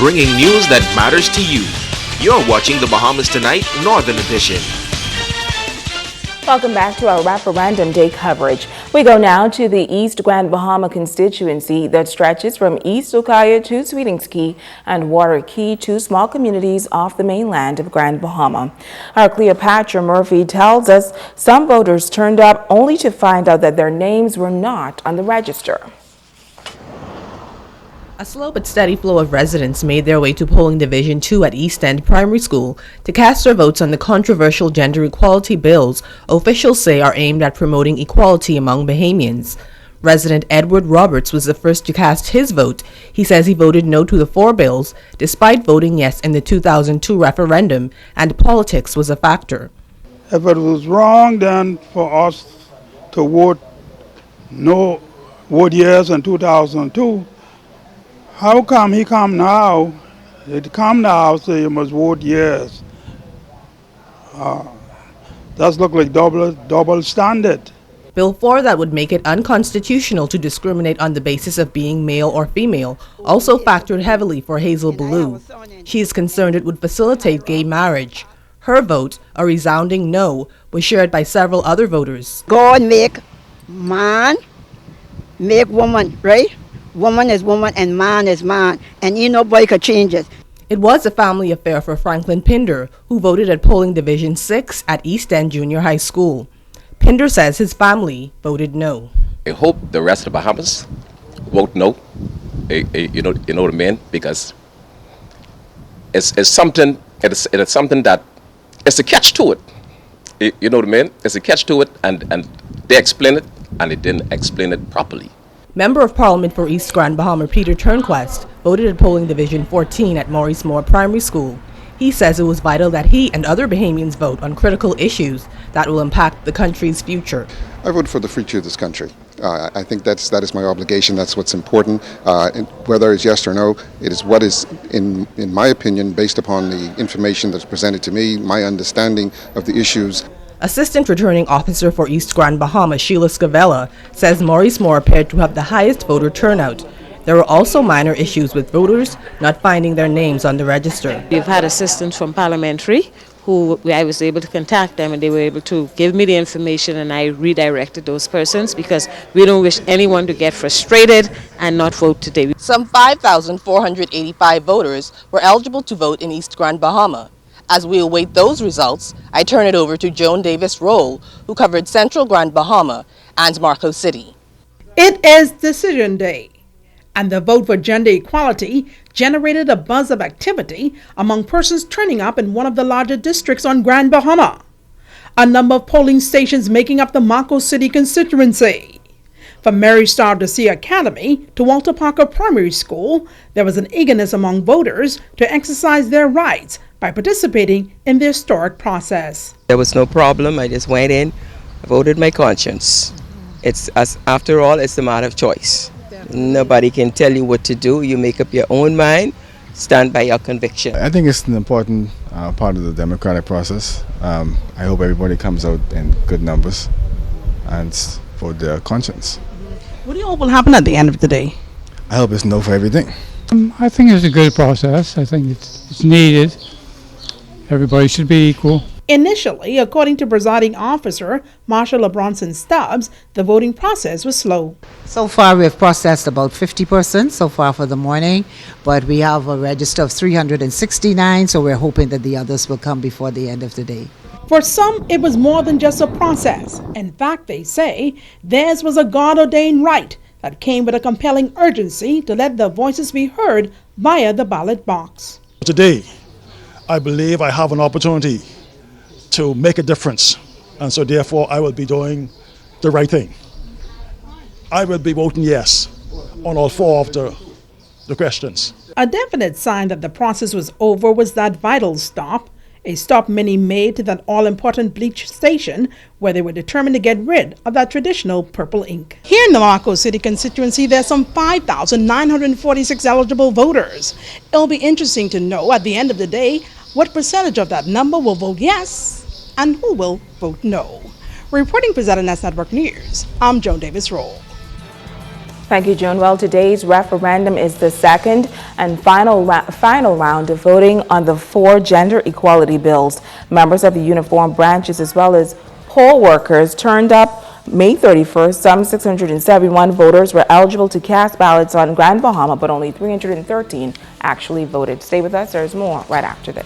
bringing news that matters to you. You're watching the Bahamas Tonight Northern Edition. Welcome back to our Referendum Day coverage. We go now to the East Grand Bahama constituency that stretches from East Ukiah to Sweetings Key and Water Key, two small communities off the mainland of Grand Bahama. Our Cleopatra Murphy tells us some voters turned up only to find out that their names were not on the register. A slow but steady flow of residents made their way to polling Division 2 at East End Primary School to cast their votes on the controversial gender equality bills officials say are aimed at promoting equality among Bahamians. Resident Edward Roberts was the first to cast his vote. He says he voted no to the 4 bills, despite voting yes in the 2002 referendum, and politics was a factor. If it was wrong then for us to vote yes in 2002, how come he come now? It come now, so you must vote yes. That's look like double standard. Bill 4 that would make it unconstitutional to discriminate on the basis of being male or female also factored heavily for Hazel Ballou. She is concerned it would facilitate gay marriage. Her vote, a resounding no, was shared by several other voters. God make man, make woman, right? Woman is woman and man is man, and nobody could change it. It was a family affair for Franklin Pinder, who voted at polling Division 6 at East End Junior High School. Pinder says his family voted no. I hope the rest of the Bahamas vote no, you know what I mean, because it's something that it's a catch to it. You know what I mean? It's a catch to it, and they explain it, and they didn't explain it properly. Member of Parliament for East Grand Bahama Peter Turnquest voted at polling Division 14 at Maurice Moore Primary School. He says it was vital that he and other Bahamians vote on critical issues that will impact the country's future. I vote for the future of this country. I think that is my obligation. That's what's important. Whether it's yes or no, it is what is, in my opinion, based upon the information that's presented to me, my understanding of the issues. Assistant Returning Officer for East Grand Bahama, Sheila Scavella, says Maurice Moore appeared to have the highest voter turnout. There were also minor issues with voters not finding their names on the register. We've had assistance from parliamentary who I was able to contact them, and they were able to give me the information, and I redirected those persons because we don't wish anyone to get frustrated and not vote today. Some 5,485 voters were eligible to vote in East Grand Bahama. As we await those results, I turn it over to Joan Davis Roll, who covered Central Grand Bahama and Marco City. It is Decision Day, and the vote for gender equality generated a buzz of activity among persons turning up in one of the larger districts on Grand Bahama. A number of polling stations making up the Marco City constituency. From Mary Star Sea Academy to Walter Parker Primary School, there was an eagerness among voters to exercise their rights by participating in the historic process. There was no problem. I just went in, voted my conscience. After all, it's a matter of choice. Nobody can tell you what to do. You make up your own mind, stand by your conviction. I think it's an important part of the democratic process. I hope everybody comes out in good numbers and vote their conscience. What do you hope will happen at the end of the day? I hope it's no for everything. I think it's a good process. I think it's needed. Everybody should be equal. Initially, according to presiding officer Marshall LeBronson Stubbs, the voting process was slow. So far, we've processed about 50% so far for the morning, but we have a register of 369, so we're hoping that the others will come before the end of the day. For some, it was more than just a process. In fact, they say theirs was a God-ordained right that came with a compelling urgency to let their voices be heard via the ballot box. Today, I believe I have an opportunity to make a difference, and so therefore I will be doing the right thing. I will be voting yes on all 4 of the questions. A definite sign that the process was over was that vital stop, a stop many made to that all-important bleach station where they were determined to get rid of that traditional purple ink. Here in the Marco City constituency, there's some 5,946 eligible voters. It'll be interesting to know at the end of the day what percentage of that number will vote yes and who will vote no. Reporting for ZNS Network News, I'm Joan Davis Roll. Thank you, Joan. Well, today's referendum is the second and final round of voting on the 4 gender equality bills. Members of the uniformed branches as well as poll workers turned up May 31st. Some 671 voters were eligible to cast ballots on Grand Bahama, but only 313 actually voted. Stay with us. There's more right after this.